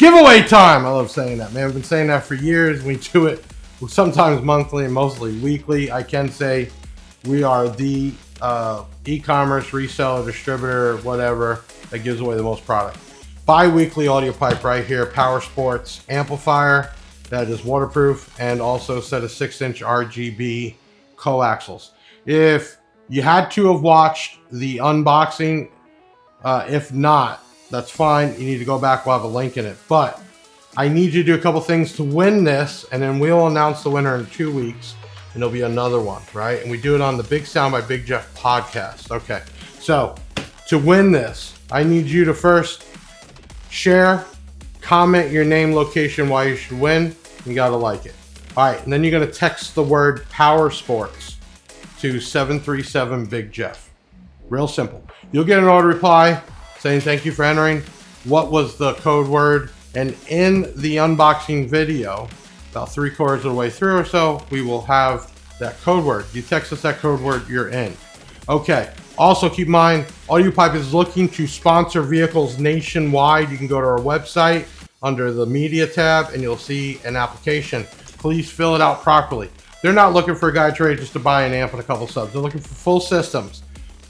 giveaway time. I love saying that, man. We've been saying that for years. We do it sometimes monthly and mostly weekly. I can say we are the e-commerce reseller, distributor, whatever, that gives away the most product. Bi-weekly Audiopipe right here, POWERSPORTS amplifier that is waterproof, and also a set of 6-inch RGB coaxials. If you had to have watched the unboxing, if not, that's fine. You need to go back. We'll have a link in it. But I need you to do a couple things to win this, and then we'll announce the winner in 2 weeks, and there'll be another one, right? And we do it on the Big Sound by Big Jeff podcast. Okay, so to win this, I need you to first share, comment your name, location, why you should win. You gotta like it. All right, and then you're gonna text the word POWERSPORTS to 737 Big Jeff. Real simple. You'll get an auto reply saying thank you for entering. What was the code word? And in the unboxing video, about 3/4 of the way through or so, we will have that code word. You text us that code word, you're in. Okay. Also keep in mind, Audiopipe is looking to sponsor vehicles nationwide. You can go to our website under the media tab and you'll see an application. Please fill it out properly. They're not looking for a guy trade just to buy an amp and a couple subs. They're looking for full systems,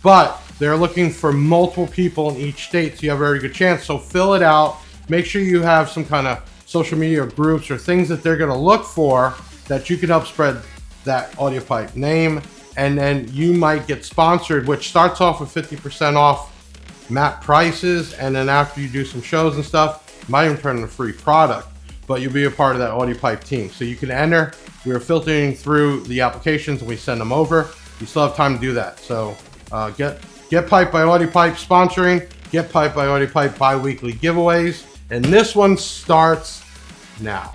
but they're looking for multiple people in each state, so you have a very good chance. So fill it out. Make sure you have some kind of social media groups or things that they're going to look for that you can help spread that Audiopipe name, and then you might get sponsored, which starts off with 50% off MAP prices, and then after you do some shows and stuff, you might even turn in a free product, but you'll be a part of that Audiopipe team. So you can enter. We are filtering through the applications and we send them over. You still have time to do that. So Get Pipe by Audiopipe sponsoring, Get Pipe by Audiopipe bi-weekly giveaways, and this one starts now.